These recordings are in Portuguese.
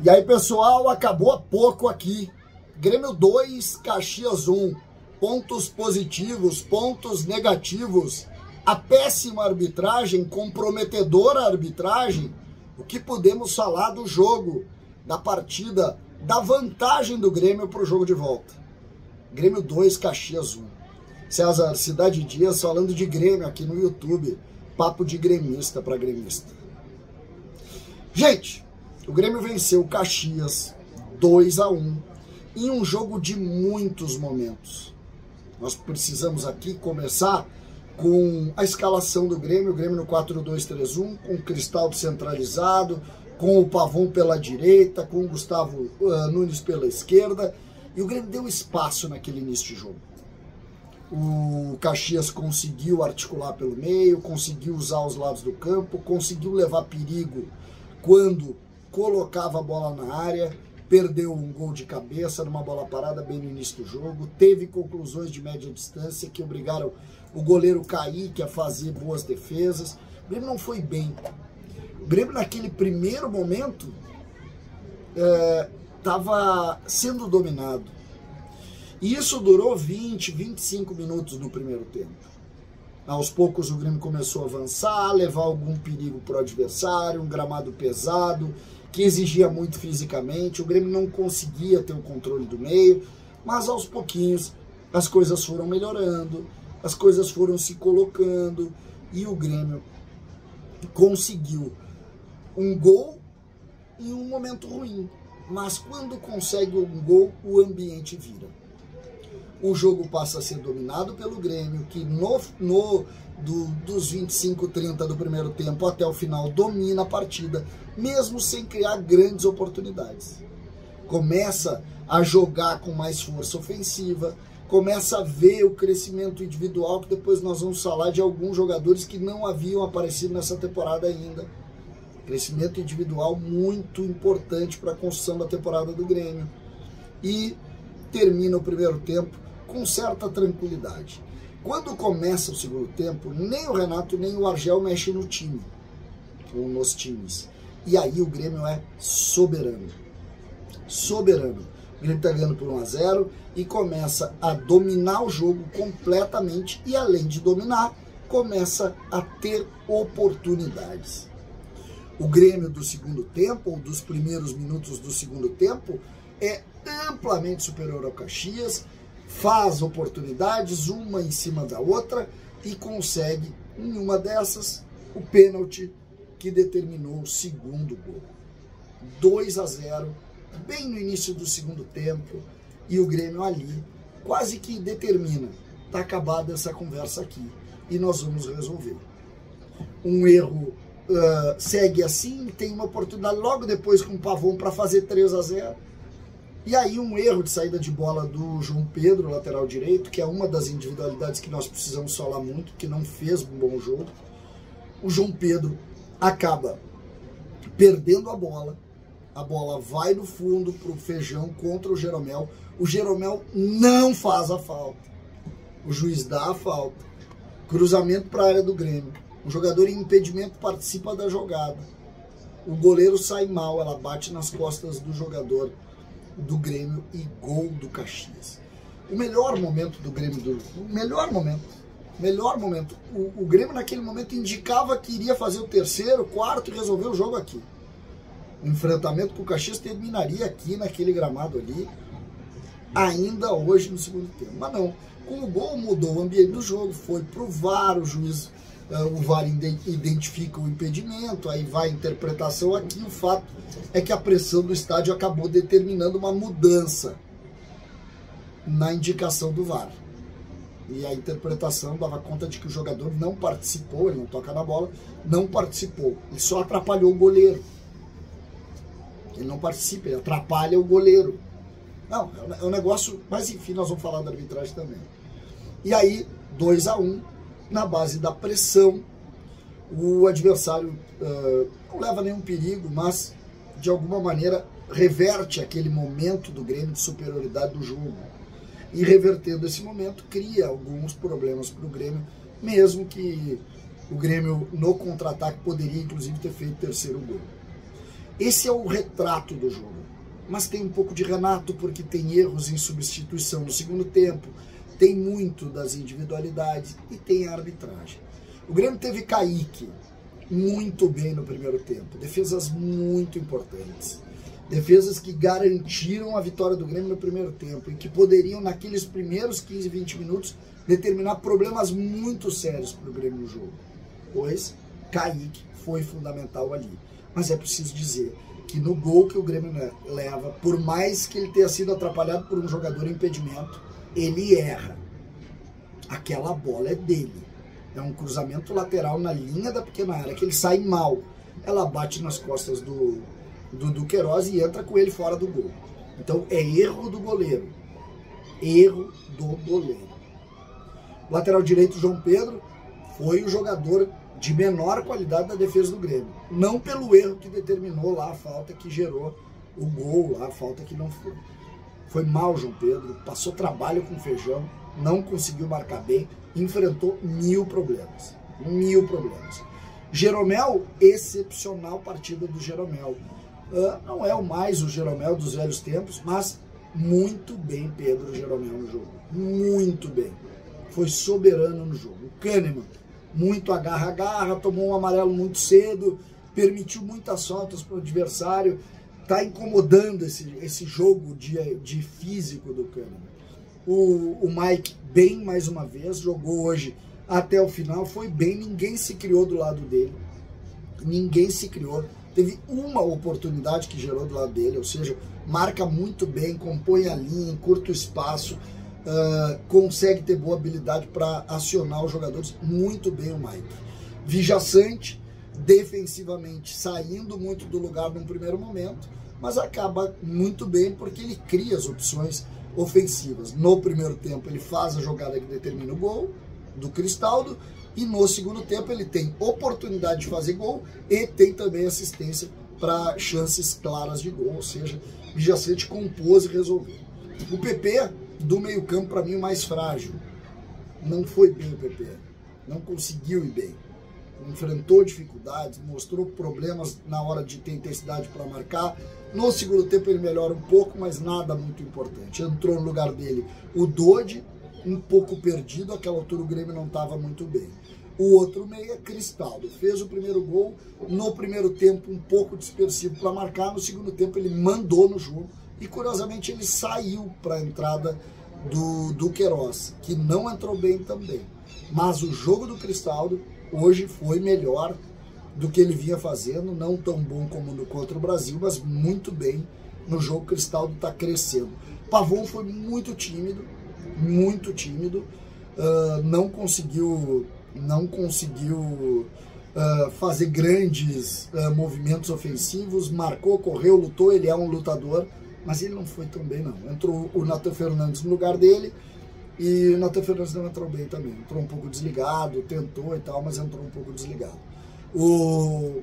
E aí, pessoal, acabou há pouco aqui. Grêmio 2, Caxias 1. Pontos positivos, pontos negativos. A péssima arbitragem, comprometedora arbitragem. O que podemos falar do jogo, da partida, da vantagem do Grêmio para o jogo de volta. Grêmio 2, Caxias 1. César Cidade Dias falando de Grêmio aqui no YouTube. Papo de gremista para gremista. Gente, o Grêmio venceu o Caxias 2-1 em um jogo de muitos momentos. Nós precisamos aqui começar com a escalação do Grêmio, o Grêmio no 4-2-3-1, com o Cristaldo centralizado, com o Pavon pela direita, com o Gustavo Nunes pela esquerda, e o Grêmio deu espaço naquele início de jogo. O Caxias conseguiu articular pelo meio, conseguiu usar os lados do campo, conseguiu levar perigo quando colocava a bola na área, perdeu um gol de cabeça numa bola parada bem no início do jogo, teve conclusões de média distância que obrigaram o goleiro Kaique a fazer boas defesas. O Grêmio não foi bem. O Grêmio naquele primeiro momento estava sendo dominado. E isso durou 20, 25 minutos no primeiro tempo. Aos poucos o Grêmio começou a avançar, levar algum perigo para o adversário, um gramado pesado, que exigia muito fisicamente. O Grêmio não conseguia ter o controle do meio, mas aos pouquinhos as coisas foram melhorando, as coisas foram se colocando e o Grêmio conseguiu um gol em um momento ruim. Mas quando consegue um gol, o ambiente vira. O jogo passa a ser dominado pelo Grêmio, que dos 25, 30 do primeiro tempo até o final domina a partida, mesmo sem criar grandes oportunidades. Começa a jogar com mais força ofensiva, começa a ver o crescimento individual, que depois nós vamos falar de alguns jogadores que não haviam aparecido nessa temporada ainda. Crescimento individual muito importante para a construção da temporada do Grêmio. E termina o primeiro tempo com certa tranquilidade. Quando começa o segundo tempo, nem o Renato nem o Argel mexem no time, ou nos times. E aí o Grêmio é soberano. Soberano. O Grêmio está ganhando por 1-0 e começa a dominar o jogo completamente e, além de dominar, começa a ter oportunidades. O Grêmio do segundo tempo, ou dos primeiros minutos do segundo tempo, é amplamente superior ao Caxias, faz oportunidades, uma em cima da outra, e consegue, em uma dessas, o pênalti que determinou o segundo gol. 2-0, bem no início do segundo tempo, e o Grêmio ali quase que determina, está acabada essa conversa aqui, e nós vamos resolver. Um erro segue assim, tem uma oportunidade logo depois com o Pavon para fazer 3-0, e aí um erro de saída de bola do João Pedro, lateral direito, que é uma das individualidades que nós precisamos falar muito, que não fez um bom jogo. O João Pedro acaba perdendo a bola vai no fundo para o Feijão contra o Jeromel não faz a falta, o juiz dá a falta, cruzamento para a área do Grêmio, o jogador em impedimento participa da jogada, o goleiro sai mal, ela bate nas costas do jogador do Grêmio e gol do Caxias. O melhor momento do Grêmio, o melhor momento, o Grêmio naquele momento indicava que iria fazer o terceiro, quarto e resolver o jogo aqui. O enfrentamento com o Caxias terminaria aqui naquele gramado ali, ainda hoje no segundo tempo. Mas não, com o gol mudou o ambiente do jogo, foi pro VAR, o VAR identifica o impedimento, aí vai a interpretação aqui. O fato é que a pressão do estádio acabou determinando uma mudança na indicação do VAR. E a interpretação dava conta de que o jogador não participou, ele não toca na bola, não participou. Ele só atrapalhou o goleiro. Ele não participa, ele atrapalha o goleiro. Não, é um negócio, mas enfim, nós vamos falar da arbitragem também. E aí, 2-1, na base da pressão, o adversário não leva nenhum perigo, mas de alguma maneira reverte aquele momento do Grêmio de superioridade do jogo. E revertendo esse momento, cria alguns problemas para o Grêmio, mesmo que o Grêmio no contra-ataque poderia inclusive ter feito o terceiro gol. Esse é o retrato do jogo. Mas tem um pouco de Renato, porque tem erros em substituição no segundo tempo, tem muito das individualidades e tem a arbitragem. O Grêmio teve Kaique muito bem no primeiro tempo, defesas muito importantes, defesas que garantiram a vitória do Grêmio no primeiro tempo e que poderiam, naqueles primeiros 15, 20 minutos, determinar problemas muito sérios para o Grêmio no jogo, pois Kaique foi fundamental ali. Mas é preciso dizer que no gol que o Grêmio leva, por mais que ele tenha sido atrapalhado por um jogador em impedimento, ele erra. Aquela bola é dele. É um cruzamento lateral na linha da pequena área, que ele sai mal. Ela bate nas costas do Queiroz e entra com ele fora do gol. Então é erro do goleiro. Erro do goleiro. Lateral direito, João Pedro, foi o jogador de menor qualidade da defesa do Grêmio. Não pelo erro que determinou lá a falta que gerou o gol, lá a falta que não foi. Foi mal João Pedro, passou trabalho com Feijão, não conseguiu marcar bem, enfrentou 1000 problemas. 1000 problemas. Jeromel, excepcional partida do Jeromel. Não é mais o Jeromel dos velhos tempos, mas muito bem Pedro Jeromel no jogo. Muito bem. Foi soberano no jogo. O Kahneman, muito agarra-agarra, tomou um amarelo muito cedo, permitiu muitas faltas para o adversário, está incomodando esse jogo de físico do Kahneman. O Mike, bem mais uma vez, jogou hoje até o final, foi bem, ninguém se criou do lado dele, ninguém se criou, teve uma oportunidade que gerou do lado dele, ou seja, marca muito bem, compõe a linha em curto espaço, consegue ter boa habilidade para acionar os jogadores, muito bem o Mike. Vijaçante, defensivamente, saindo muito do lugar num primeiro momento, mas acaba muito bem porque ele cria as opções ofensivas. No primeiro tempo ele faz a jogada que determina o gol do Cristaldo e no segundo tempo ele tem oportunidade de fazer gol e tem também assistência para chances claras de gol, ou seja, Vijaçante compôs e resolveu. O PP do meio campo, para mim, o mais frágil. Não foi bem o PP, não conseguiu ir bem. Enfrentou dificuldades, mostrou problemas na hora de ter intensidade para marcar. No segundo tempo ele melhora um pouco, mas nada muito importante. Entrou no lugar dele o Dodi, um pouco perdido, àquela altura o Grêmio não estava muito bem. O outro meia, Cristaldo, fez o primeiro gol, no primeiro tempo um pouco dispersivo para marcar, no segundo tempo ele mandou no jogo e curiosamente ele saiu para a entrada do Queiroz, que não entrou bem também. Mas o jogo do Cristaldo hoje foi melhor do que ele vinha fazendo, não tão bom como no contra o Brasil, mas muito bem no jogo. O Cristaldo está crescendo. Pavon foi muito tímido, não conseguiu fazer grandes movimentos ofensivos, marcou, correu, lutou, ele é um lutador, mas ele não foi tão bem não. Entrou o Nathan Fernandes no lugar dele, e o Nathan Fernandes não entrou bem também. Entrou um pouco desligado, tentou e tal, mas entrou um pouco desligado. O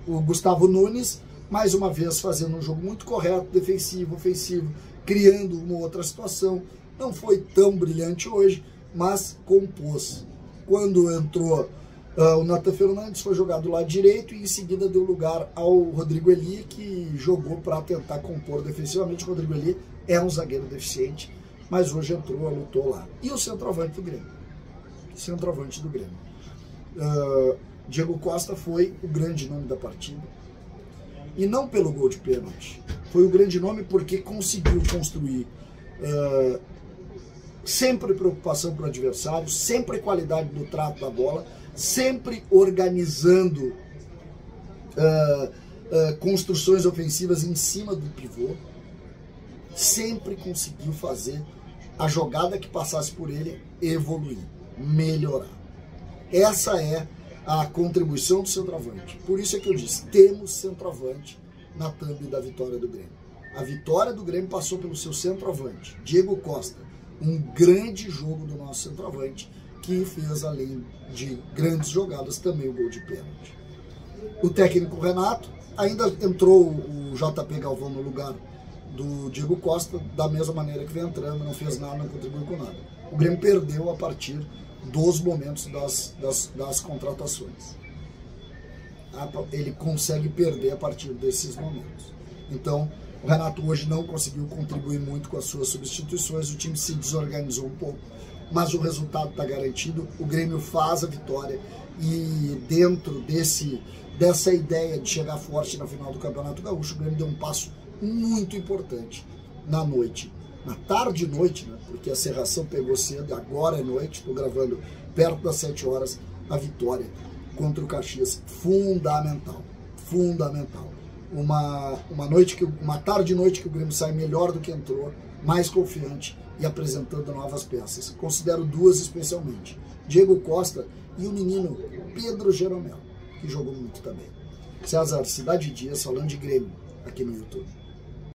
Gustavo Nunes, mais uma vez, fazendo um jogo muito correto, defensivo, ofensivo, criando uma outra situação. Não foi tão brilhante hoje, mas compôs. Quando entrou o Nathan Fernandes, foi jogado do lado direito e em seguida deu lugar ao Rodrigo Eli, que jogou para tentar compor defensivamente. O Rodrigo Eli é um zagueiro deficiente, mas hoje entrou, lutou lá. E o centroavante do Grêmio. Diego Costa foi o grande nome da partida. E não pelo gol de pênalti. Foi o grande nome porque conseguiu construir sempre preocupação para o adversário, sempre qualidade do trato da bola, sempre organizando construções ofensivas em cima do pivô. Sempre conseguiu fazer a jogada que passasse por ele evoluir, melhorar. Essa é a contribuição do centroavante. Por isso é que eu disse, temos centroavante na thumb da vitória do Grêmio. A vitória do Grêmio passou pelo seu centroavante, Diego Costa. Um grande jogo do nosso centroavante, que fez, além de grandes jogadas, também o gol de pênalti. O técnico Renato, ainda entrou o JP Galvão no lugar do Diego Costa, da mesma maneira que vem entrando, não fez nada, não contribuiu com nada. O Grêmio perdeu a partir dos momentos das contratações. ele consegue perder a partir desses momentos. Então, o Renato hoje não conseguiu contribuir muito com as suas substituições, o time se desorganizou um pouco, mas o resultado está garantido, o Grêmio faz a vitória e dentro dessa ideia de chegar forte na final do Campeonato Gaúcho, o Grêmio deu um passo muito importante na noite, na tarde e noite, né? Porque a serração pegou cedo, agora é noite, estou gravando perto das 7 horas, a vitória contra o Caxias, fundamental, fundamental. Uma tarde e noite que o Grêmio sai melhor do que entrou, mais confiante e apresentando novas peças. Considero duas especialmente, Diego Costa e o menino Pedro Jeromel, que jogou muito também. César, Cidade Dias falando de Grêmio aqui no YouTube.